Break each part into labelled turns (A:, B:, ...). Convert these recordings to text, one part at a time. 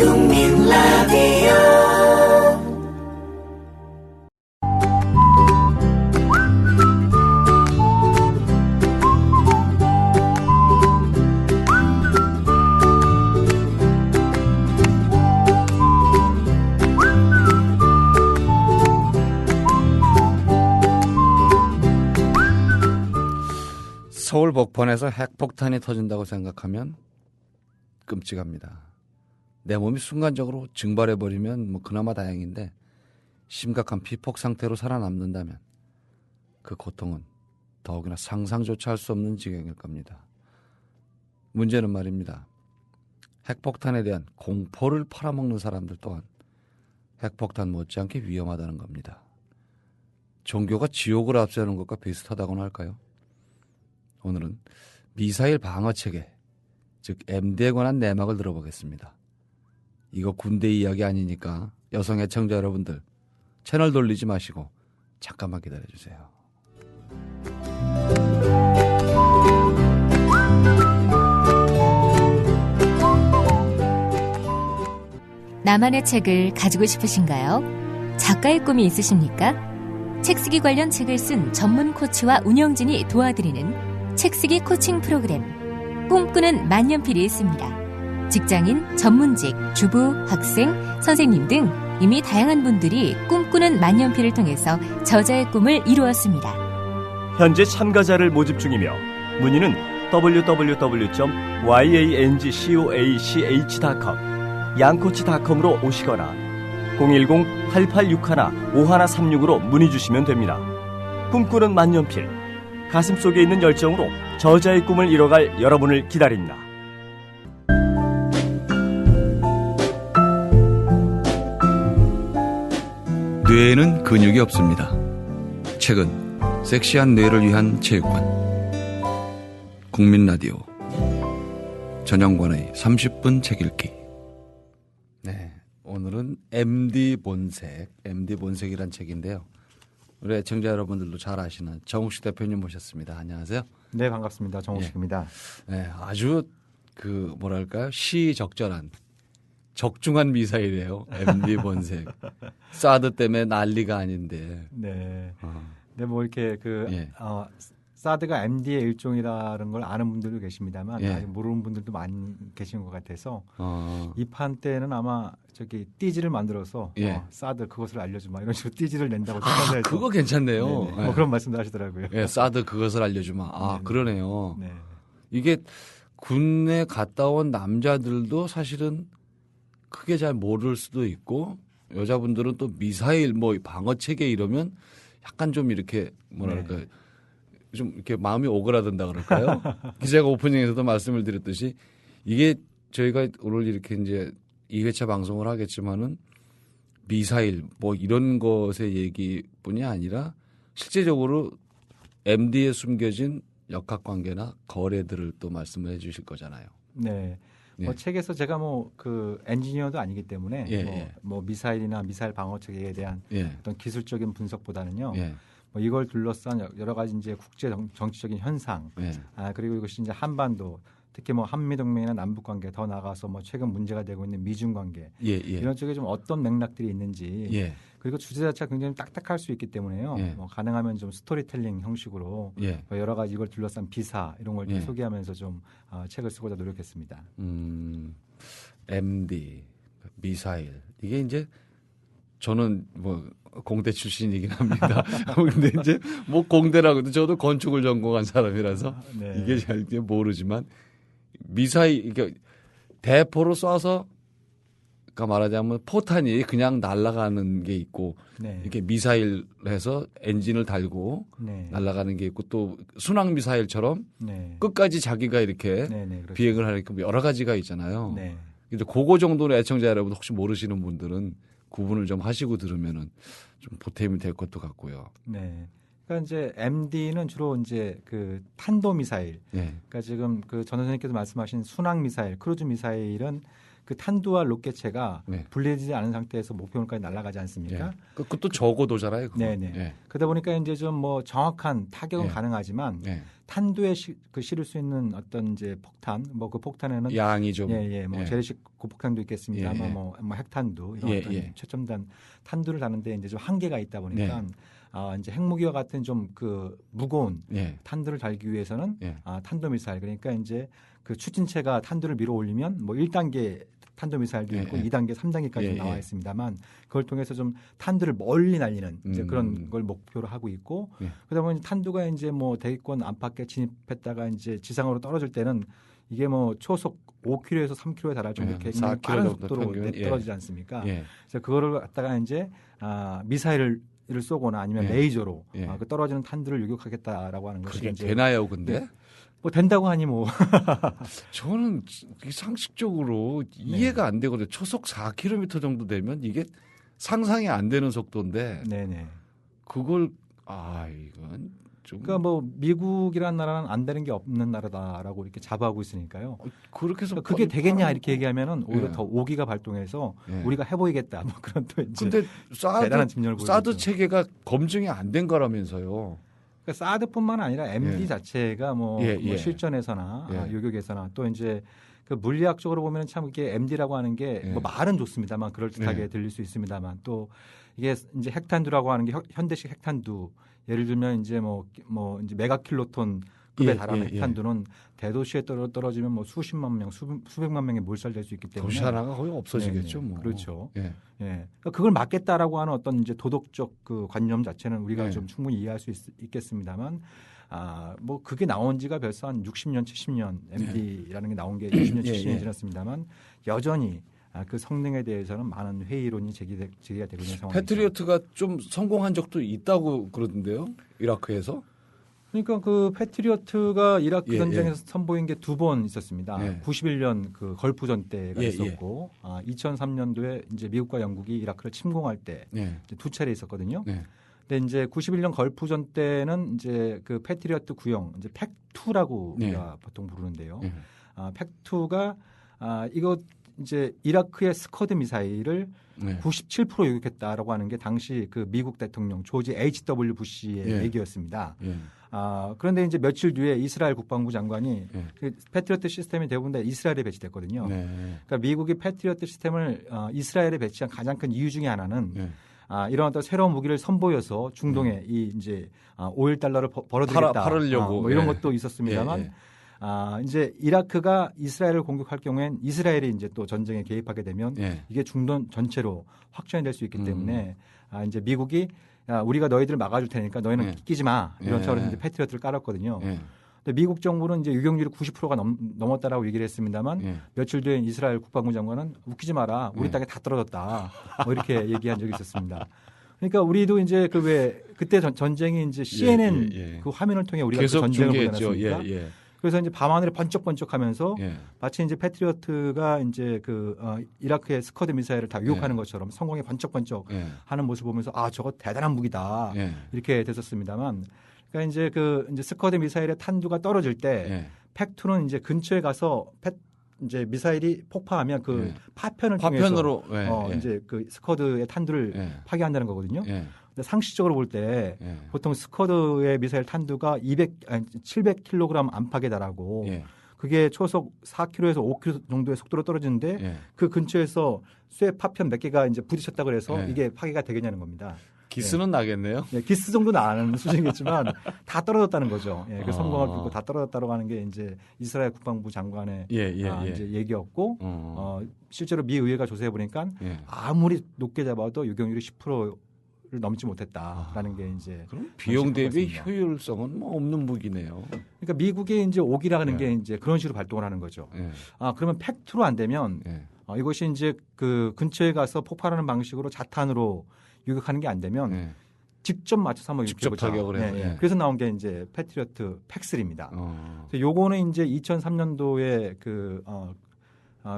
A: 국민 라디오
B: 서울 복판에서 핵폭탄이 터진다고 생각하면 끔찍합니다. 내 몸이 순간적으로 증발해버리면 뭐 그나마 다행인데 심각한 피폭 상태로 살아남는다면 그 고통은 더욱이나 상상조차 할 수 없는 지경일 겁니다. 문제는 말입니다. 핵폭탄에 대한 공포를 팔아먹는 사람들 또한 핵폭탄 못지않게 위험하다는 겁니다. 종교가 지옥을 앞세우는 것과 비슷하다고나 할까요? 오늘은 미사일 방어체계, 즉 MD에 관한 내막을 들어보겠습니다. 이거 군대 이야기 아니니까 여성 애청자 여러분들 채널 돌리지 마시고 잠깐만 기다려주세요.
C: 나만의 책을 가지고 싶으신가요? 작가의 꿈이 있으십니까? 책쓰기 관련 책을 쓴 전문 코치와 운영진이 도와드리는 책쓰기 코칭 프로그램 꿈꾸는 만년필이 있습니다. 직장인, 전문직, 주부, 학생, 선생님 등 이미 다양한 분들이 꿈꾸는 만년필을 통해서 저자의 꿈을 이루었습니다.
D: 현재 참가자를 모집 중이며 문의는 www.yangcoach.com 양코치닷컴으로 오시거나 010-8861-5136으로 문의 주시면 됩니다. 꿈꾸는 만년필, 가슴속에 있는 열정으로 저자의 꿈을 이뤄갈 여러분을 기다립니다.
B: 뇌에는 근육이 없습니다. 책은 섹시한 뇌를 위한 체육관. 국민 라디오 전영관의 30분 책 읽기. 네, 오늘은 MD 본색이란 책인데요. 우리 애청자 여러분들도 잘 아시는 정욱식 대표님 모셨습니다. 안녕하세요.
E: 네, 반갑습니다. 정욱식입니다.
B: 네, 아주 뭐랄까요, 시적절한 적중한 미사일이에요. MD 본색. 사드 때문에 난리가 아닌데.
E: 네. 근데 뭐 이렇게 사드가 MD의 일종이라는 걸 아는 분들도 계십니다만 아직 모르는 분들도 많이 계신 것 같아서 이 판 때는 아마 띠지를 만들어서 사드 그것을 알려주마 이런 식으로 띠지를 낸다고 생각해서
B: 그거 괜찮네요.
E: 네. 뭐 그런 말씀도 하시더라고요.
B: 네, 사드 그것을 알려주마. 그러네요.
E: 네.
B: 이게 군에 갔다 온 남자들도 사실은 크게 잘 모를 수도 있고 여자분들은 또 미사일 뭐 방어 체계 이러면 약간 좀 이렇게 뭐랄까 좀 이렇게 마음이 오그라든다 그럴까요? 기자가 오프닝에서도 말씀을 드렸듯이 이게 저희가 오늘 이렇게 이제 2회차 방송을 하겠지만은 미사일 뭐 이런 것의 얘기뿐이 아니라 실제적으로 MD에 숨겨진 역학관계나 거래들을 또 말씀을 해 주실 거잖아요.
E: 네. 책에서 제가 엔지니어도 아니기 때문에 뭐 미사일이나 미사일 방어 체계에 대한 어떤 기술적인 분석보다는요. 뭐 이걸 둘러싼 여러 가지 이제 국제 정치적인 현상, 그리고 이것이 이제 한반도, 특히 뭐 한미 동맹이나 남북 관계, 더 나아가서 뭐 최근 문제가 되고 있는 미중 관계 이런 쪽에 좀 어떤 맥락들이 있는지, 그리고 주제 자체가 굉장히 딱딱할 수 있기 때문에요. 뭐 가능하면 좀 스토리텔링 형식으로 뭐 여러 가지 이걸 둘러싼 비사 이런 걸 좀 소개하면서 좀 책을 쓰고자 노력했습니다.
B: MD, 미사일 이게 이제 저는 뭐 공대 출신이긴 합니다. 근데 이제 뭐 공대라고도 저도 건축을 전공한 사람이라서 이게 잘 모르지만 미사일 이게 대포로 쏴서 그러니까 말하자면 포탄이 그냥 날아가는 게 있고 이렇게 미사일 해서 엔진을 달고 날아가는 게 있고 또 순항 미사일처럼 끝까지 자기가 이렇게 비행을 하니까 여러 가지가 있잖아요. 근데 그거 정도는 애청자 여러분 혹시 모르시는 분들은 구분을 좀 하시고 들으면은 좀 보탬이 될 것도 같고요.
E: 네. 그러니까 이제 MD는 주로 이제 그 탄도 미사일. 그러니까 지금 전 선생님께서 말씀하신 순항 미사일, 크루즈 미사일은 그 탄두와 로켓체가 분리되지 않은 상태에서 목표물까지 날아가지 않습니까?
B: 그것도 저고도잖아요.
E: 네네. 그러다 보니까 이제 좀 뭐 정확한 타격은 가능하지만 탄두에 실을 수 있는 어떤 이제 폭탄, 뭐 그 폭탄에는
B: 양이 좀
E: 뭐 재래식 고폭탄도 있겠습니다만 뭐 핵탄두 이런 어떤 최첨단 탄두를 다는데 이제 좀 한계가 있다 보니까 이제 핵무기와 같은 좀 그 무거운 탄두를 달기 위해서는 탄도미사일 그러니까 이제 그 추진체가 탄두를 밀어 올리면 뭐 1단계 탄도미사일도 있고 2단계, 3단계까지 나와 있습니다만 그걸 통해서 좀 탄두를 멀리 날리는 이제 그런 걸 목표로 하고 있고 그러다 보니 탄두가 이제 뭐 대기권 안팎에 진입했다가 이제 지상으로 떨어질 때는 이게 뭐 초속 5km에서 3km에 달할 정도 굉장히 빠른 속도로 떨어지지 않습니까? 그래서 그거를 갖다가 이제 미사일을 쏘거나 아니면 레이저로 그 떨어지는 탄두를 유격하겠다라고 하는 것이
B: 그게 되나요, 근데?
E: 뭐 된다고 하니 뭐
B: 저는 상식적으로 이해가 안 되거든요. 초속 4km 정도 되면 이게 상상이 안 되는 속도인데 그걸 이건 좀
E: 그러니까 뭐 미국이라는 나라는 안 되는 게 없는 나라다라고 이렇게 자부하고 있으니까요.
B: 그렇게 해서
E: 그러니까 그게 되겠냐 이렇게 얘기하면은 오히려 더 오기가 발동해서 우리가 해보이겠다 뭐 그런 또 이제
B: 근데
E: 대단한 집념을
B: 사드 체계가 검증이 안 된 거라면서요.
E: 그러니까 사드뿐만 아니라 MD 자체가 뭐 실전에서나 요격에서나 또 이제 그 물리학적으로 보면 참 이게 MD라고 하는 게 뭐 말은 좋습니다만 그럴듯하게 들릴 수 있습니다만 또 이게 이제 핵탄두라고 하는 게 현대식 핵탄두 예를 들면 이제 뭐 이제 메가킬로톤 급에 달하는 핵탄두는 대도시에 떨어지면 뭐 수십만 명, 수백만 명이 몰살될 수 있기 때문에
B: 도시 하나가 거의 없어지겠죠. 뭐.
E: 그렇죠. 그러니까 그걸 막겠다라고 하는 어떤 이제 도덕적 그 관념 자체는 우리가 좀 충분히 이해할 수 있겠습니다만 뭐 그게 나온 지가 벌써 한 60년, 70년 MD라는 게 나온 게 60년, 70년이 지났습니다만 여전히 그 성능에 대해서는 많은 회의론이 제기가 되고 있는 상황입니다.
B: 패트리어트가 좀 성공한 적도 있다고 그러던데요, 이라크에서?
E: 그러니까 그 패트리어트가 이라크 전쟁에서 선보인 게 2번 있었습니다. 91년 그 걸프전 때가 있었고 2003년도에 이제 미국과 영국이 이라크를 침공할 때 이제 2차례 있었거든요. 근데 이제 91년 걸프전 때는 이제 그 패트리어트 구형 이제 팩2라고 우리가 보통 부르는데요. 팩2가 이거 이제 이라크의 스커드 미사일을 97% 요격했다라고 하는 게 당시 그 미국 대통령 조지 H.W. 부시의 얘기였습니다. 그런데 이제 며칠 뒤에 이스라엘 국방부 장관이 그 패트리어트 시스템이 대부분 다 이스라엘에 배치됐거든요. 그러니까 미국이 패트리어트 시스템을 이스라엘에 배치한 가장 큰 이유 중에 하나는 이런 어떤 새로운 무기를 선보여서 중동에 이 이제 $5달러를 벌어들이겠다.
B: 팔으려고
E: 뭐 이런 것도 있었습니다만 이제 이라크가 이스라엘을 공격할 경우엔 이스라엘이 이제 또 전쟁에 개입하게 되면 이게 중동 전체로 확전이 될 수 있기 때문에 이제 미국이 우리가 너희들 막아줄 테니까 너희는 끼지 마 이런 차원에서 이제 패트리어트를 깔았거든요. 근데 미국 정부는 이제 유격률이 90%가 넘었다라고 얘기를 했습니다만 며칠 뒤에 이스라엘 국방부 장관은 웃기지 마라 우리 땅에 다 떨어졌다 뭐 이렇게 얘기한 적이 있었습니다. 그러니까 우리도 이제 그 왜 그때 전쟁이 이제 CNN 그 화면을 통해 우리가
B: 계속
E: 그 전쟁을
B: 중계했죠.
E: 보지 그래서 이제 밤하늘에 번쩍번쩍하면서 마치 이제 패트리어트가 이제 그 이라크의 스커드 미사일을 다 유혹하는 것처럼 성공에 번쩍번쩍 하는 모습을 보면서 저거 대단한 무기다 이렇게 됐었습니다만, 그러니까 이제 그 이제 스커드 미사일의 탄두가 떨어질 때 팩2는 이제 근처에 가서 이제 미사일이 폭파하면 그 파편으로 이제 그 스커드의 탄두를 파괴한다는 거거든요. 근데 상식적으로 볼 때 보통 스커드의 미사일 탄두가 700kg 안팎에 달하고 그게 초속 4km에서 5km 정도의 속도로 떨어지는데 그 근처에서 쇠 파편 몇 개가 이제 부딪혔다고 해서 이게 파괴가 되겠냐는 겁니다.
B: 기스는 나겠네요.
E: 기스 정도 나는 수준이겠지만 다 떨어졌다는 거죠. 그 성공을 빌고 다 떨어졌다고 하는 게 이제 이스라엘 국방부 장관의 이제 얘기였고 실제로 미 의회가 조사해 보니까 아무리 높게 잡아도 유격률이 10%를 넘지 못했다라는 게 이제
B: 그럼 비용 대비 효율성은 뭐 없는 무기네요.
E: 그러니까 미국의 이제 오기라는 게 이제 그런 식으로 발동을 하는 거죠. 그러면 팩트로 안 되면 이것이 이제 그 근처에 가서 폭발하는 방식으로 자탄으로 유격하는 게 안 되면 직접 맞춰서 한번
B: 직접 타격을 해요.
E: 그래서 나온 게 이제 패트리어트 팩3입니다. 요거는 이제 2003년도에 그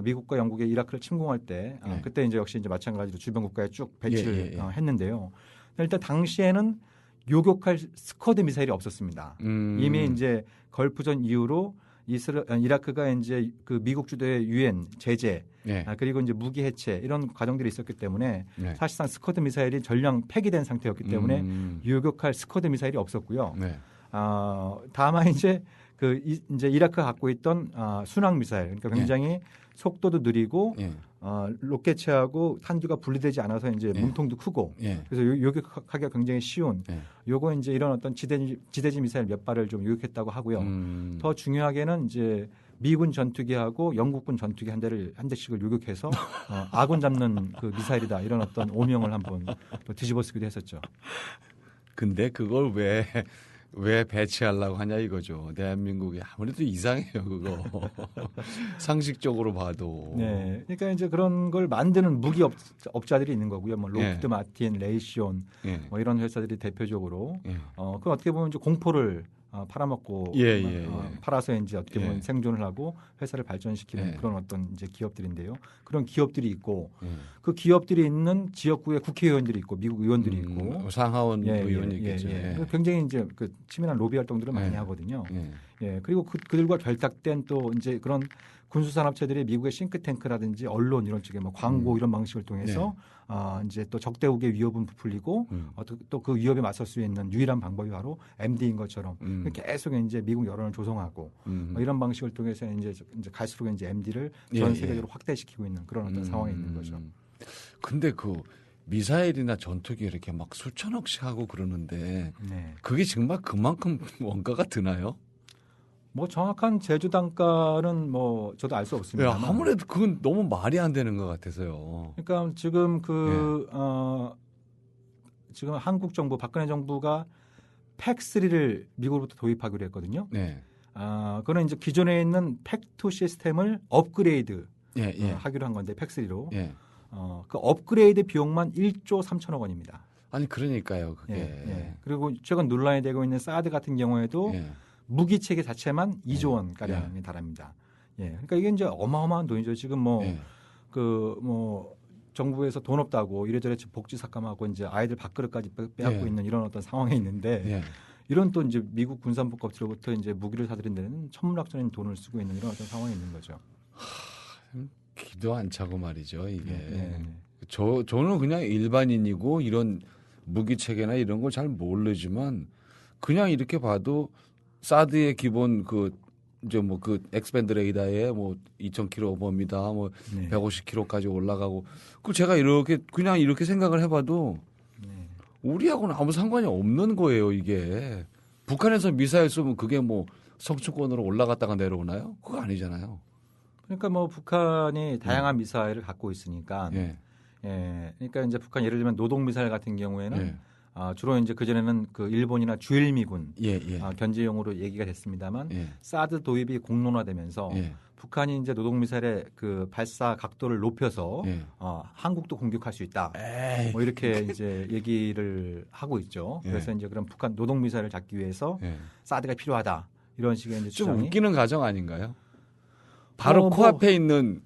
E: 미국과 영국의 이라크를 침공할 때 그때 이제 역시 이제 마찬가지로 주변 국가에 쭉 배치를 했는데요. 일단 당시에는 요격할 스커드 미사일이 없었습니다. 이미 이제 걸프전 이후로 이라크가 이제 그 미국 주도의 유엔 제재
B: 네.
E: 그리고 이제 무기 해체 이런 과정들이 있었기 때문에
B: 네.
E: 사실상 스커드 미사일이 전량 폐기된 상태였기 때문에 유격할 스커드 미사일이 없었고요.
B: 네.
E: 다만 이제 이제 이라크가 갖고 있던 순항 미사일 그러니까 굉장히 속도도 느리고 로켓체하고 탄두가 분리되지 않아서 이제 몸통도 크고 그래서 요격하기가 굉장히 쉬운 요거 이제 이런 어떤 지대지 미사일 몇 발을 좀 요격했다고 하고요. 더 중요하게는 이제 미군 전투기하고 영국군 전투기 한 대씩을 요격해서 아군 잡는 그 미사일이다 이런 어떤 오명을 한번 또 뒤집어쓰기도 했었죠.
B: 근데 그걸 왜 배치하려고 하냐 이거죠. 대한민국이 아무래도 이상해요, 그거. 상식적으로 봐도.
E: 네. 그러니까 이제 그런 걸 만드는 무기 업자들이 있는 거고요. 뭐 록히드 마틴, 레이시온 뭐 이런 회사들이 대표적으로 그 어떻게 보면 이제 공포를 팔아먹고 팔아서 이제 어떻게 보면 생존을 하고 회사를 발전시키는 그런 어떤 이제 기업들인데요. 그런 기업들이 있고 그 기업들이 있는 지역구에 국회의원들이 있고 미국 의원들이 있고
B: 상하원 의원이 있겠죠.
E: 굉장히 이제 그 치밀한 로비 활동들을 많이 하거든요. 그리고 그들과 결탁된 또 이제 그런 군수산업체들이 미국의 싱크탱크라든지 언론 이런 쪽에 뭐 광고 이런 방식을 통해서 이제 또 적대국의 위협은 부풀리고 또 그 위협에 맞설 수 있는 유일한 방법이 바로 MD인 것처럼 계속 이제 미국 여론을 조성하고 뭐 이런 방식을 통해서 이제 갈수록 이제 MD를 전 세계적으로 확대시키고 있는 그런 어떤 상황이 있는 거죠.
B: 근데 그 미사일이나 전투기 이렇게 막 수천억씩 하고 그러는데 그게 정말 그만큼 원가가 드나요?
E: 뭐 정확한 제조 단가는 뭐 저도 알 수 없습니다.
B: 아무래도 그건 너무 말이 안 되는 것 같아서요.
E: 그러니까 지금 지금 한국 정부 박근혜 정부가 팩3를 미국으로부터 도입하기로 했거든요. 그거는 이제 기존에 있는 팩2 시스템을 업그레이드 하기로 한 건데 팩3로 그 업그레이드 비용만 1조 3천억 원입니다.
B: 아니 그러니까요. 그게.
E: 그리고 최근 논란이 되고 있는 사드 같은 경우에도 무기 체계 자체만 2조 원 가량에 달합니다. 그러니까 이게 이제 어마어마한 돈이죠. 지금 뭐 정부에서 돈 없다고 이래저래 복지 삭감하고 이제 아이들 밥그릇까지 빼앗고 있는 이런 어떤 상황에 있는데 이런 또 이제 미국 군산복업체로부터 이제 무기를 사들인 데는 천문학적인 돈을 쓰고 있는 이런 어떤 상황이 있는 거죠.
B: 기도 안 차고 말이죠. 이게 저는 그냥 일반인이고 이런 무기 체계나 이런 걸 잘 모르지만 그냥 이렇게 봐도. 사드의 기본 이제 뭐 엑스밴드 레이더에 뭐 2,000km 범위다, 뭐 150km까지 올라가고, 제가 그냥 이렇게 생각을 해봐도 우리하고는 아무 상관이 없는 거예요, 이게. 북한에서 미사일 쏘면 그게 뭐 성층권으로 올라갔다가 내려오나요? 그거 아니잖아요.
E: 그러니까 뭐 북한이 다양한 미사일을 갖고 있으니까, 그러니까 이제 북한 예를 들면 노동 미사일 같은 경우에는 주로 이제 그전에는 그 일본이나 주일미군 견제용으로 얘기가 됐습니다만 사드 도입이 공론화되면서 북한이 이제 노동미사일의 그 발사 각도를 높여서 한국도 공격할 수 있다. 뭐 이렇게 이제 얘기를 하고 있죠. 그래서 이제 그런 북한 노동미사일을 잡기 위해서 사드가 필요하다. 이런 식의 이제
B: 좀
E: 주장이.
B: 웃기는 가정 아닌가요? 바로 코앞에 있는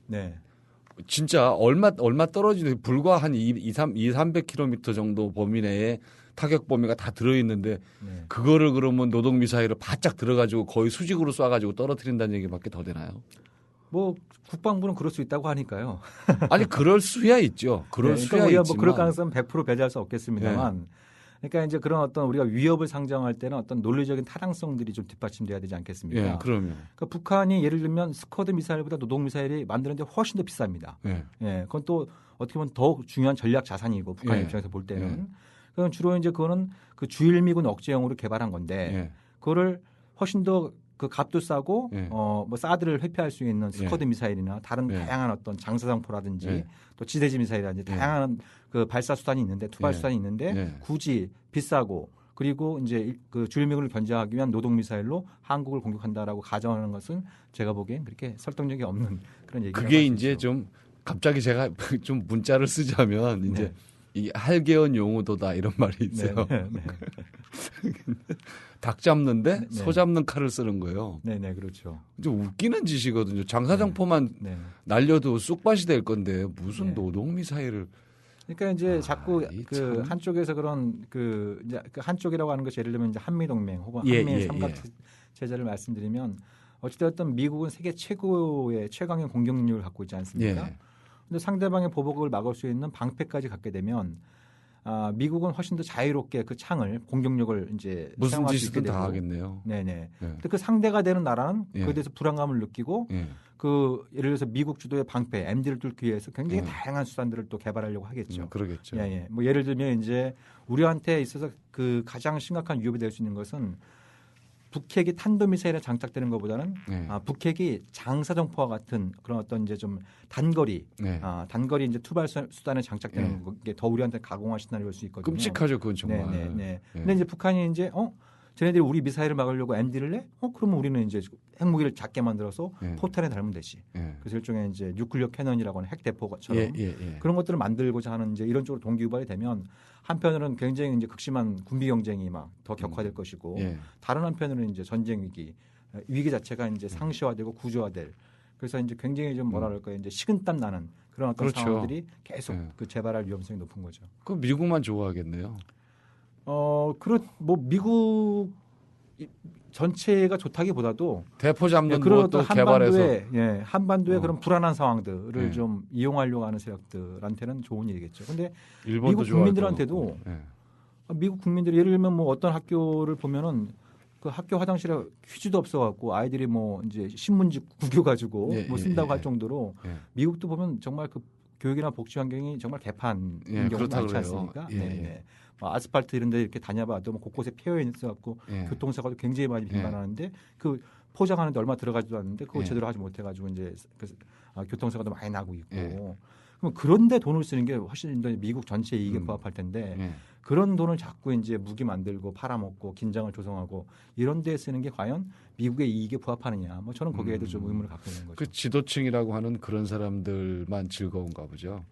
B: 진짜 얼마 떨어지는 불과 한 300km 정도 범위 내에 타격 범위가 다 들어있는데 그거를 그러면 노동 미사일을 바짝 들어가지고 거의 수직으로 쏴가지고 떨어뜨린다는 얘기밖에 더 되나요?
E: 뭐 국방부는 그럴 수 있다고 하니까요.
B: 아니 그럴 수야 있죠. 그럴 수야
E: 그러니까
B: 있지만
E: 뭐 그럴 가능성은 100% 배제할 수 없겠습니다만. 그러니까 이제 그런 어떤 우리가 위협을 상정할 때는 어떤 논리적인 타당성들이 좀 뒷받침돼야 되지 않겠습니까?
B: 그럼요.
E: 그러니까 북한이 예를 들면 스커드 미사일보다 노동 미사일이 만드는데 훨씬 더 비쌉니다. 그건 또 어떻게 보면 더 중요한 전략 자산이고 북한 입장에서 볼 때는 그건 주로 이제 그거는 그 주일미군 억제용으로 개발한 건데 그거를 훨씬 더 그 값도 싸고 뭐 사드를 회피할 수 있는 스커드 미사일이나 다른 다양한 어떤 장사정포라든지 또 지대지 미사일이라든지 다양한 그 발사 수단이 있는데 투발 수단이 있는데 굳이 비싸고 그리고 이제 그 주일미군을 견제하기 위한 노동 미사일로 한국을 공격한다라고 가정하는 것은 제가 보기엔 그렇게 설득력이 없는 그런 얘기가
B: 그게 이제 좀 갑자기 제가 좀 문자를 쓰자면 이제 이 할개원 용어도다 이런 말이 있어요. 닭 잡는데 소 잡는 칼을 쓰는 거예요.
E: 네네 그렇죠.
B: 좀 웃기는 짓이거든요. 장사정포만 날려도 쑥밭이 될 건데 무슨 노동 미사일을.
E: 그러니까 이제 자꾸 그 한쪽에서 그런 이제 그 한쪽이라고 하는 것이 예를 들면 이제 한미동맹 혹은 한미의 삼각 체제를 말씀드리면 어찌되었든 미국은 세계 최고의 최강의 공격 능력을 갖고 있지 않습니까? 그런데 상대방의 보복을 막을 수 있는 방패까지 갖게 되면 미국은 훨씬 더 자유롭게 그 창을 공격력을 이제
B: 무슨 짓이든 다 하겠네요.
E: 네네. 근데 그 상대가 되는 나라는 그에 대해서 불안감을 느끼고 그 예를 들어서 미국 주도의 방패 MD를 뚫기 위해서 굉장히 다양한 수단들을 또 개발하려고 하겠죠.
B: 그러겠죠.
E: 뭐 예를 들면 이제 우리한테 있어서 그 가장 심각한 위협이 될 수 있는 것은 북핵이 탄도미사일에 장착되는 것보다는 북핵이 장사정포와 같은 그런 어떤 이제 좀 단거리, 단거리 이제 투발 수단에 장착되는 게 더 우리한테 가공한 시나리오일 수 있거든요.
B: 끔찍하죠, 그건 정말.
E: 근데 이제 북한이 이제 쟤네들이 우리 미사일을 막으려고 MD를 내? 그러면 우리는 이제 핵무기를 작게 만들어서 포탄에 달면 되지. 그래서 일종의 이제 뉴클리어 캐논이라고 하는 핵 대포처럼 그런 것들을 만들고자 하는 이제 이런 쪽으로 동기유발이 되면 한편으로는 굉장히 이제 극심한 군비 경쟁이 막 더 격화될 것이고 다른 한편으로는 이제 전쟁 위기 자체가 이제 상시화되고 구조화될. 그래서 이제 굉장히 좀 뭐라 그럴까요? 이제 식은땀 나는 그런 어떤 상황들이 계속 그 재발할 위험성이 높은 거죠.
B: 그 미국만 좋아하겠네요.
E: 뭐 미국 전체가 좋다기보다도
B: 대포 잡는 것도 개발해서
E: 한반도의 그런 불안한 상황들을 좀 이용하려고 하는 세력들한테는 좋은 일이겠죠. 그런데 미국 국민들한테도 미국 국민들이 예를 들면 뭐 어떤 학교를 보면은 그 학교 화장실에 휴지도 없어갖고 아이들이 뭐 이제 신문지 구겨가지고 뭐 쓴다고 할 정도로 미국도 보면 정말 그 교육이나 복지 환경이 정말 개판 경우가 많지 않습니까? 뭐 아스팔트 이런 데 이렇게 다녀봐도 뭐 곳곳에 피어 있어갖고 교통사고도 굉장히 많이 빈번하는데 그 포장하는데 얼마 들어가지도 않는데 그거 제대로 하지 못해가지고 이제 교통사고도 많이 나고 있고 그럼 그런데 돈을 쓰는 게 훨씬 더 미국 전체 이익에 부합할 텐데 그런 돈을 자꾸 이제 무기 만들고 팔아먹고 긴장을 조성하고 이런 데 쓰는 게 과연 미국의 이익에 부합하느냐? 뭐 저는 거기에도 좀 의문을 갖고 있는 거죠.
B: 그 지도층이라고 하는 그런 사람들만 즐거운가 보죠.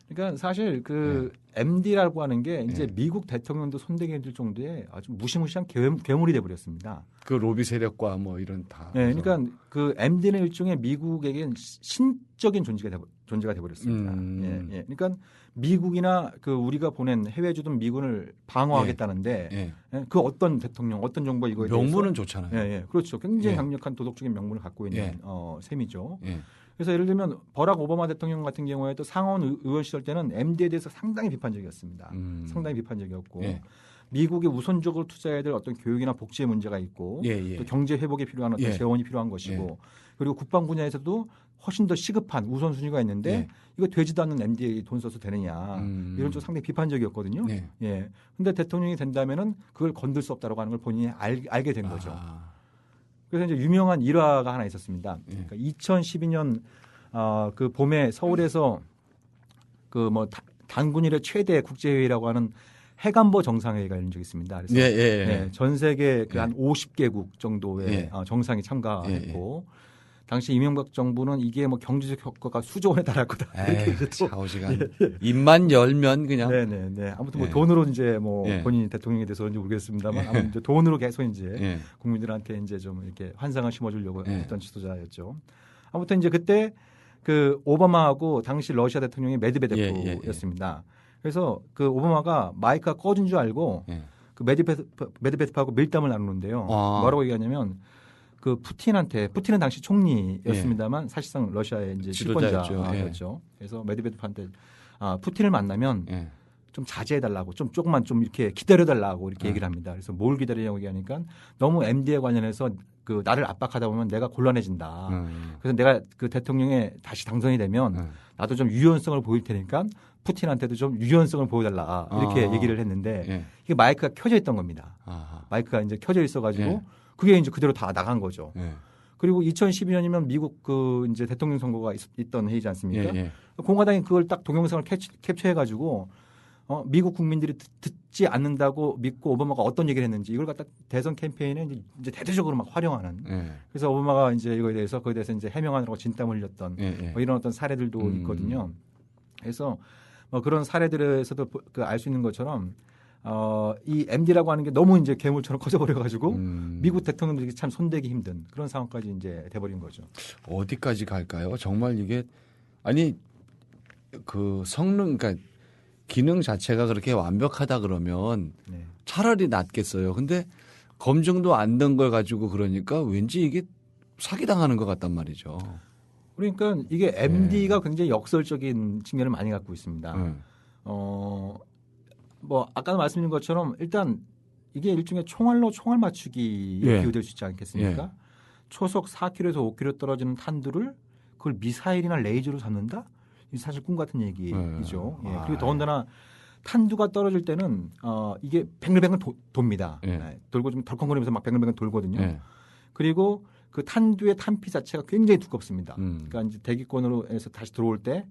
E: 그러니까 사실 그 MD라고 하는 게 이제 미국 대통령도 손대기 힘들 정도의 아주 무시무시한 괴물이 돼버렸습니다.
B: 그 로비 세력과 뭐 이런 다.
E: 그러니까 그 MD는 일종의 미국에겐 신적인 존재가 돼버렸습니다. 그러니까 미국이나 그 우리가 보낸 해외 주둔 미군을 방어하겠다는데 그 어떤 대통령, 어떤 정부가 이거에 대해서
B: 명분은 좋잖아요.
E: 그렇죠. 굉장히 강력한 도덕적인 명분을 갖고 있는 셈이죠. 그래서 예를 들면 버락 오바마 대통령 같은 경우에도 상원 의원 시절 때는 MD에 대해서 상당히 비판적이었습니다. 상당히 비판적이었고 미국이 우선적으로 투자해야 될 어떤 교육이나 복지의 문제가 있고 또 경제 회복에 필요한 어떤 재원이 필요한 것이고 그리고 국방 분야에서도 훨씬 더 시급한 우선순위가 있는데 이거 되지도 않는 MD에 돈 써서 되느냐 이런 쪽 상당히 비판적이었거든요. 근데 대통령이 된다면은 그걸 건들 수 없다라고 하는 걸 본인이 알게 된 거죠. 그래서 이제 유명한 일화가 하나 있었습니다. 그러니까 2012년 그 봄에 서울에서 그 뭐 단군일의 최대 국제회의라고 하는 해관보 정상회의가 열린 적이 있습니다. 그래서 전 세계 그 한 50개국 정도의 정상이 참가했고 당시 이명박 정부는 이게 뭐 경제적 효과가 수조 원에 달할 거다.
B: 좌우지간 입만 열면 그냥.
E: 아무튼 뭐 돈으로 이제 뭐 본인이 대통령이 돼서인지 모르겠습니다만 아무튼 이제 돈으로 계속 이제 국민들한테 이제 좀 이렇게 환상을 심어주려고 했던 지도자였죠. 아무튼 이제 그때 그 오바마하고 당시 러시아 대통령이 메드베데프였습니다. 그래서 그 오바마가 마이크가 꺼진 줄 알고 그 메드베데프하고 밀담을 나누는데요. 뭐라고 얘기하냐면 그 푸틴은 당시 총리였습니다만 사실상 러시아의 이제 실권자였죠. 그래서 메드베데프한테 푸틴을 만나면 좀 자제해달라고 조금만 좀 이렇게 기다려달라고 이렇게 얘기를 합니다. 그래서 뭘 기다리냐고 얘기하니까 너무 MD에 관련해서 그 나를 압박하다 보면 내가 곤란해진다. 그래서 내가 그 대통령에 다시 당선이 되면 나도 좀 유연성을 보일 테니까 푸틴한테도 좀 유연성을 보여달라 이렇게 얘기를 했는데 이게 마이크가 켜져 있던 겁니다. 마이크가 이제 켜져 있어가지고 그게 이제 그대로 다 나간 거죠. 그리고 2012년이면 미국 그 이제 대통령 선거가 있던 해이지 않습니까? 공화당이 그걸 딱 동영상을 캡처해가지고 미국 국민들이 듣지 않는다고 믿고 오바마가 어떤 얘기를 했는지 이걸 갖다 대선 캠페인에 이제 대대적으로 막 활용하는. 그래서 오바마가 이제 거기에 대해서 이제 해명하느라고 진땀을 흘렸던 뭐 이런 어떤 사례들도 있거든요. 그래서 뭐 그런 사례들에서도 그 알 수 있는 것처럼 이 MD라고 하는 게 너무 이제 괴물처럼 커져버려가지고 미국 대통령들이 참 손대기 힘든 그런 상황까지 이제 돼버린 거죠.
B: 어디까지 갈까요? 정말 이게 아니 그 성능 그러니까 기능 자체가 그렇게 완벽하다 그러면 차라리 낫겠어요. 근데 검증도 안 된 걸 가지고 그러니까 왠지 이게 사기당하는 것 같단 말이죠.
E: 그러니까 이게 MD가 굉장히 역설적인 측면을 많이 갖고 있습니다. 뭐 아까도 말씀드린 것처럼 일단 이게 일종의 총알 맞추기에 비유될 수 있지 않겠습니까? 초속 4km에서 5km 떨어지는 탄두를 그걸 미사일이나 레이저로 잡는다? 이 사실 꿈 같은 얘기죠. 그리고 더군다나 탄두가 떨어질 때는 이게 뱅글뱅글 돕니다. 돌고 좀 덜컹거리면서 막 뱅글뱅글 돌거든요. 그리고 그 탄두의 탄피 자체가 굉장히 두껍습니다. 그러니까 이제 대기권으로 해서 다시 들어올 때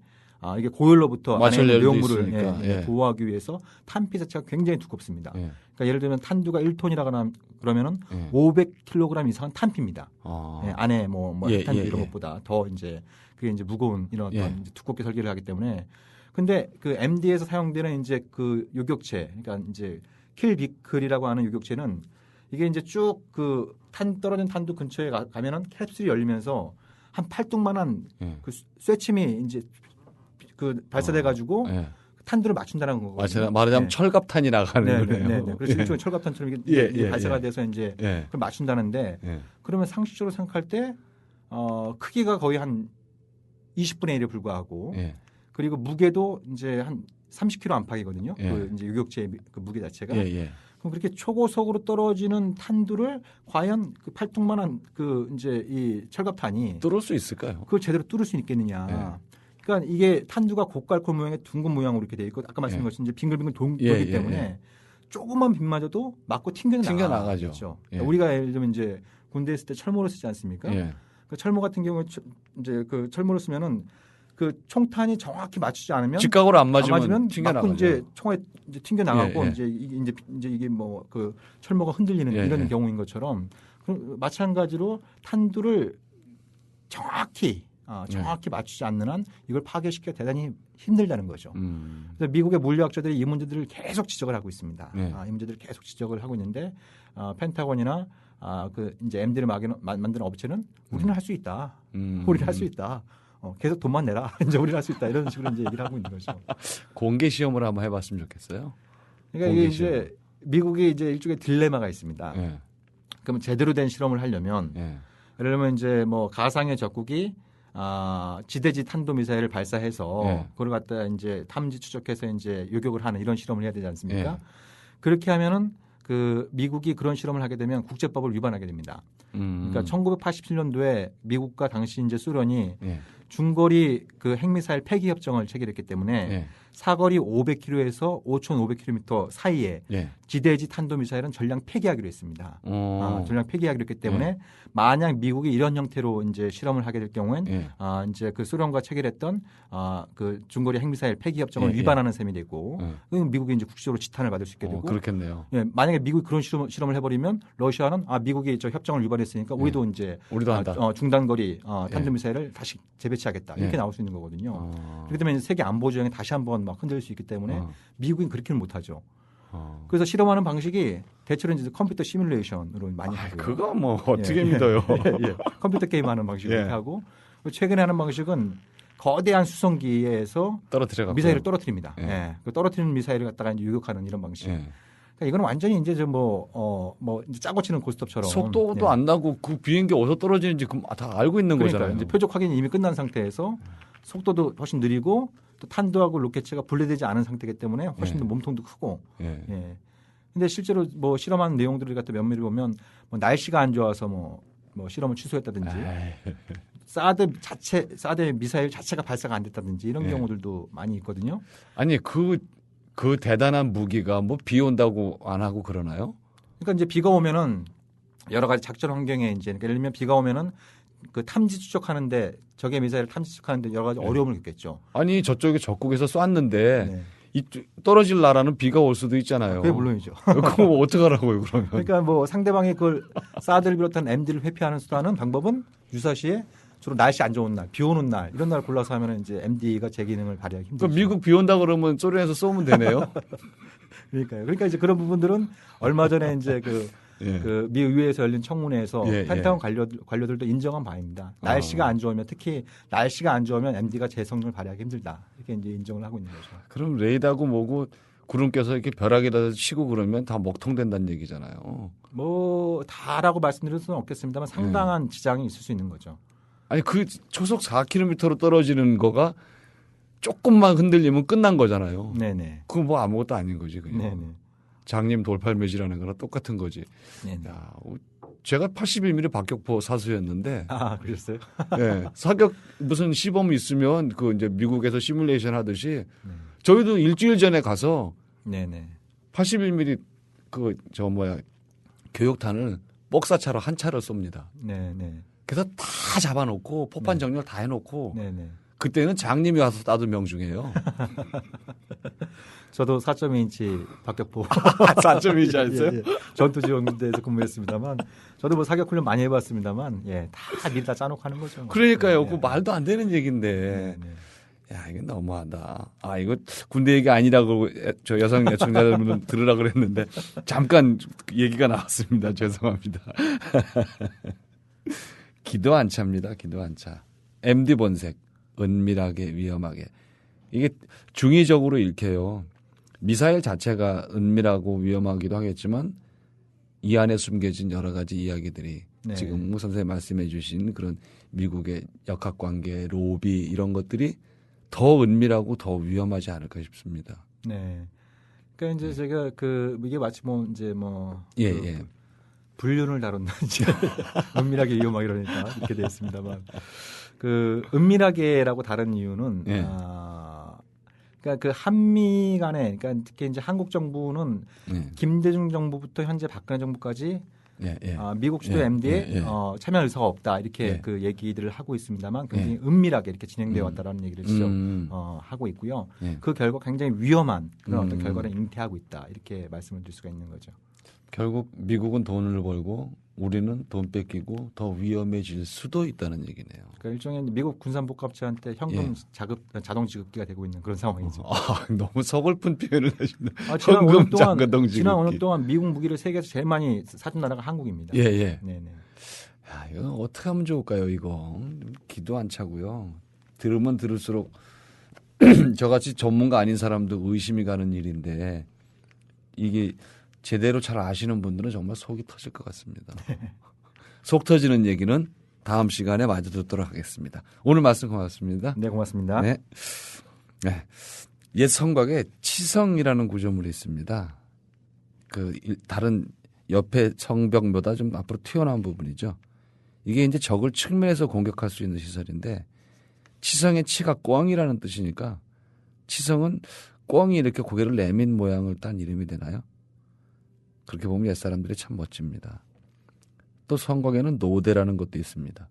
E: 이게 고열로부터 안에 있는 내용물을 보호하기 위해서 탄피 자체가 굉장히 두껍습니다. 그러니까 예를 들면 탄두가 1톤이라거나 그러면은 500kg 이상은 탄피입니다. 안에 탄두 이런 것보다 더 이제 그게 이제 무거운 이런 어떤 이제 두껍게 설계를 하기 때문에. 근데 그 MD에서 사용되는 이제 그 요격체, 그러니까 이제 킬비클이라고 하는 요격체는 이게 이제 쭉 그 떨어진 탄두 근처에 가면은 캡슐이 열리면서 한 팔뚝만한 그 쇠침이 이제 그 발사돼 가지고 탄두를 맞춘다는 거거든요.
B: 말하자면 철갑탄이 나가는 거네요.
E: 그래서 일종의 철갑탄처럼 이게 발사가 돼서 이제 그걸 맞춘다는데 그러면 상식적으로 생각할 때 크기가 거의 한 20분의 1에 불과하고 그리고 무게도 이제 한 30kg 안팎이거든요. 그 이제 유격체의 그 무게 자체가. 그럼 그렇게 초고속으로 떨어지는 탄두를 과연 그 팔뚝만한 그 이제 이 철갑탄이
B: 뚫을 수 있을까요?
E: 그걸 제대로 뚫을 수 있겠느냐. 그러니까 이게 탄두가 고깔콘 모양의 둥근 모양으로 이렇게 돼 있고 아까 말씀드린 것처럼 이제 빙글빙글 돌기 때문에 조금만 빗 맞아도 맞고 튕겨나가죠. 그렇죠? 우리가 예를 들면 이제 군대에 있을 때 철모를 쓰지 않습니까? 그 철모 같은 경우에 이제 그 철모를 쓰면은 그 총탄이 정확히 맞추지 않으면
B: 직각으로 안 맞으면 튕겨나가죠.
E: 이제 총에 이제 튕겨나가고 이제 이게 뭐 그 철모가 흔들리는 이런 경우인 것처럼 마찬가지로 탄두를 정확히 맞추지 않는 한 이걸 파괴시키기가 대단히 힘들다는 거죠. 그래서 미국의 물리학자들이 이 문제들을 계속 지적을 하고 있습니다. 이 문제들을 계속 지적을 하고 있는데 펜타곤이나 그 이제 MD를 만드는 업체는 우리는 할 수 있다. 우리는 할 수 있다. 계속 돈만 내라. 이제 우리는 할 수 있다. 이런 식으로 이제 얘기를 하고 있는 거죠.
B: 공개 시험을 한번 해봤으면 좋겠어요.
E: 그러니까 이게 이제 미국이 이제 일종의 딜레마가 있습니다. 그러면 제대로 된 실험을 하려면 예를 들면 이제 뭐 가상의 적국이 지대지 탄도 미사일을 발사해서 그걸 갖다 이제 탐지 추적해서 이제 요격을 하는 이런 실험을 해야 되지 않습니까? 그렇게 하면은 그 미국이 그런 실험을 하게 되면 국제법을 위반하게 됩니다. 그러니까 1987년도에 미국과 당시 이제 소련이 중거리 그 핵미사일 폐기 협정을 체결했기 때문에 사거리 500km에서 5,500km 사이에 지대지 탄도미사일은 전량 폐기하기로 했습니다. 전량 폐기하기로 했기 때문에 만약 미국이 이런 형태로 이제 실험을 하게 될 경우엔 이제 그 소련과 체결했던 그 중거리 핵미사일 폐기 협정을 위반하는 셈이 되고 미국이 이제 국제적으로 지탄을 받을 수 있게 되고
B: 그렇겠네요.
E: 만약에 미국이 그런 실험을 해버리면 러시아는 미국이 저 협정을 위반했으니까 우리도 이제
B: 한다.
E: 중단거리 탄도미사일을 다시 재배치하겠다 이렇게 나올 수 있는 거거든요. 그렇기 때문에 세계 안보 조약이 다시 한번 막 흔들릴 수 있기 때문에 미국은 그렇게는 못하죠. 그래서 실험하는 방식이 대체로 이제 컴퓨터 시뮬레이션으로 많이 하고요.
B: 그거 뭐 어떻게 믿어요?
E: 컴퓨터 게임하는 방식으로 하고 최근에 하는 방식은 거대한 수송기에서 미사일을 떨어뜨립니다. 그 떨어뜨리는 미사일을 갖다가 이제 유격하는 이런 방식. 그러니까 이거는 완전히 이제 뭐 이제 짜고 치는 고스톱처럼
B: 속도도 안 나고 그 비행기 어디서 떨어지는지 다 알고 있는 거잖아요.
E: 이제 표적 확인이 이미 끝난 상태에서 속도도 훨씬 느리고 또 탄두하고 로켓체가 분리되지 않은 상태이기 때문에 훨씬 더 몸통도 크고. 근데 실제로 뭐 실험한 내용들을 갖다 면밀히 보면 뭐 날씨가 안 좋아서 뭐 실험을 취소했다든지 사드 미사일 자체가 발사가 안 됐다든지 이런 경우들도 많이 있거든요.
B: 아니 그 대단한 무기가 뭐 비 온다고 안 하고 그러나요?
E: 그러니까 이제 비가 오면은 여러 가지 작전 환경에 이제 그러니까 예를 들면 비가 오면은 그 탐지 추적하는데 적의 미사일을 탐지 추적하는데 여러 가지 어려움을 겪겠죠.
B: 아니 저쪽에 적국에서 쐈는데 떨어질 나라는 비가 올 수도 있잖아요.
E: 그게 물론이죠.
B: 그거 어떡하라고요 그러면?
E: 그러니까 뭐 상대방이 그걸 사드를 비롯한 MD를 회피하는 수단은 방법은 유사시에 주로 날씨 안 좋은 날, 비 오는 날 이런 날 골라서 하면 이제 MD가 제 기능을 발휘하기 힘들죠.
B: 미국 비 온다 그러면 소련에서 쏘면 되네요.
E: 그러니까요. 그러니까 이제 그런 부분들은 얼마 전에 이제 그 미 의회에서 열린 청문회에서 펜타곤 관료들도 인정한 바입니다. 날씨가 안 좋으면 특히 날씨가 안 좋으면 MD가 제 성능을 발휘하기 힘들다. 이렇게 이제 인정을 하고 있는 거죠.
B: 그럼 레이더고 뭐고 구름 껴서 이렇게 벼락에다 치고 그러면 다 먹통된다는 얘기잖아요.
E: 뭐 다라고 말씀드릴 수는 없겠습니다만 상당한 지장이 있을 수 있는 거죠.
B: 아니 그 초속 4km로 떨어지는 거가 조금만 흔들리면 끝난 거잖아요.
E: 네네.
B: 그건 뭐 아무것도 아닌 거지 그냥.
E: 네네.
B: 장님 돌팔매질하는 거랑 똑같은 거지.
E: 네네.
B: 야, 제가 81mm 박격포 사수였는데.
E: 아, 그랬어요?
B: 네, 사격 무슨 시범 있으면 그 이제 미국에서 시뮬레이션 하듯이 저희도 일주일 전에 가서
E: 네네.
B: 81mm 그 저 뭐야 교육탄을 뻑사차로 한 차를 쏩니다.
E: 네네.
B: 그래서 다 잡아놓고 포판 정렬 다 해놓고.
E: 네네.
B: 그때는 장님이 와서 따도 명중해요.
E: 저도 4.2인치 박격포
B: 4.2인치 했어요?
E: 예, 예. 전투지원대에서 근무했습니다만 저도 뭐 사격 훈련 많이 해봤습니다만 예, 다 미리 다 짜놓고 하는 거죠. 뭐.
B: 그러니까요.
E: 예,
B: 그 말도 안 되는 얘기인데.
E: 네.
B: 야, 이건 너무하다. 아, 이거 군대 얘기 아니라고 저 여성 애청자분은 들으라 그랬는데 잠깐 얘기가 나왔습니다. 죄송합니다. 기도 안 차입니다. 기도 안 차. MD 본색. 은밀하게 위험하게. 이게 중의적으로 읽혀요. 미사일 자체가 은밀하고 위험하기도 하겠지만 이 안에 숨겨진 여러 가지 이야기들이 네. 지금 우 선생님 말씀해 주신 그런 미국의 역학관계, 로비 이런 것들이 더 은밀하고 더 위험하지 않을까 싶습니다.
E: 네. 그러니까 이제 제가 그 이게 마치 뭐 이제 뭐
B: 예,
E: 그
B: 예.
E: 불륜을 다룬다 이제 은밀하게 위험하게 이러니까 이렇게 되어 있습니다만 그 은밀하게라고 다른 이유는
B: 예.
E: 그러니까 그 한미 간에 그러니까 특히 이제 한국 정부는
B: 예.
E: 김대중 정부부터 현재 박근혜 정부까지
B: 예, 예.
E: 미국 주도
B: 예,
E: MD에
B: 예, 예.
E: 참여 의사가 없다 이렇게
B: 예.
E: 그 얘기들을 하고 있습니다만 굉장히 은밀하게 이렇게 진행되어 왔다라는 얘기를 하고 있고요.
B: 예.
E: 그 결과 굉장히 위험한 그런 어떤 결과를 잉태하고 있다 이렇게 말씀을 드릴 수가 있는 거죠.
B: 결국 미국은 돈을 벌고 우리는 돈 뺏기고 더 위험해질 수도 있다는 얘기네요.
E: 그러니까 일종의 미국 군산복합체한테 현금
B: 예.
E: 자동 지급기가 되고 있는 그런 상황이죠.
B: 너무 서글픈 표현을 하시네.
E: 지난 5년 동안 미국 무기를 세계에서 제일 많이 사준 나라가 한국입니다.
B: 예, 예.
E: 네네.
B: 야, 이거 어떻게 하면 좋을까요, 이거? 기도 안 차고요. 들으면 들을수록 저같이 전문가 아닌 사람도 의심이 가는 일인데 이게 제대로 잘 아시는 분들은 정말 속이 터질 것 같습니다. 속 터지는 얘기는 다음 시간에 마저 듣도록 하겠습니다. 오늘 말씀 고맙습니다.
E: 네, 고맙습니다.
B: 네. 네. 옛 성곽에 치성이라는 구조물이 있습니다. 그 다른 옆에 성벽보다 좀 앞으로 튀어나온 부분이죠. 이게 이제 적을 측면에서 공격할 수 있는 시설인데 치성의 치가 꿩이라는 뜻이니까 치성은 꿩이 이렇게 고개를 내민 모양을 딴 이름이 되나요? 그렇게 보면 옛사람들이 참 멋집니다. 또 성곽에는 노대라는 것도 있습니다.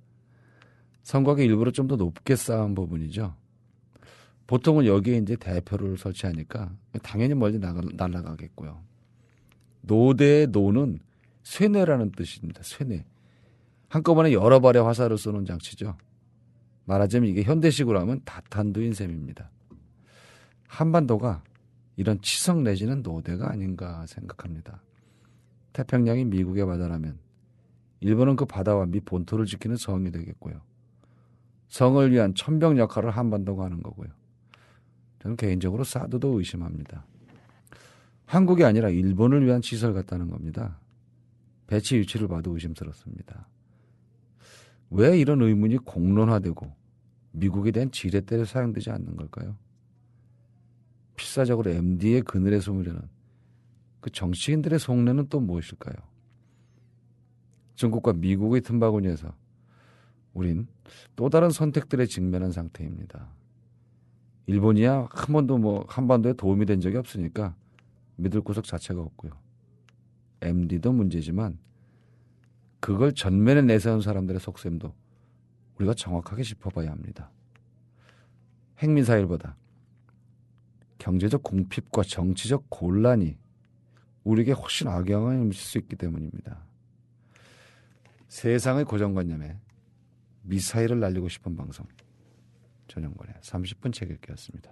B: 성곽의 일부러 좀 더 높게 쌓은 부분이죠. 보통은 여기에 이제 대표를 설치하니까 당연히 멀리 날아가겠고요. 노대의 노는 쇠뇌라는 뜻입니다. 쇠뇌. 한꺼번에 여러 발의 화살을 쏘는 장치죠. 말하자면 이게 현대식으로 하면 다탄두인 셈입니다. 한반도가 이런 치성 내지는 노대가 아닌가 생각합니다. 태평양이 미국의 바다라면 일본은 그 바다와 미 본토를 지키는 성이 되겠고요. 성을 위한 천병 역할을 한반도가 하는 거고요. 저는 개인적으로 사드도 의심합니다. 한국이 아니라 일본을 위한 시설 같다는 겁니다. 배치 위치를 봐도 의심스럽습니다. 왜 이런 의문이 공론화되고 미국에 대한 지렛대로 사용되지 않는 걸까요? 필사적으로 MD의 그늘에 숨으려는 그 정치인들의 속내는 또 무엇일까요? 중국과 미국의 틈바구니에서 우린 또 다른 선택들에 직면한 상태입니다. 일본이야 한 번도 한반도에 도움이 된 적이 없으니까 믿을 구석 자체가 없고요. MD도 문제지만 그걸 전면에 내세운 사람들의 속셈도 우리가 정확하게 짚어봐야 합니다. 핵미사일보다 경제적 궁핍과 정치적 곤란이 우리에게 훨씬 악영향을 미칠 수 있기 때문입니다. 세상의 고정관념에 미사일을 날리고 싶은 방송 전영권의 30분 책 읽기였습니다.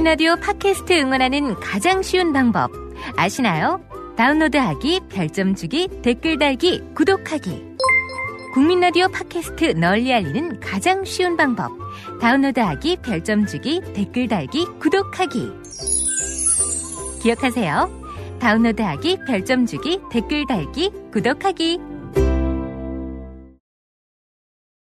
C: 국민라디오 팟캐스트 응원하는 가장 쉬운 방법 아시나요? 다운로드하기, 별점 주기, 댓글 달기, 구독하기. 국민라디오 팟캐스트 널리 알리는 가장 쉬운 방법. 다운로드하기, 별점 주기, 댓글 달기, 구독하기. 기억하세요. 다운로드하기, 별점 주기, 댓글 달기, 구독하기.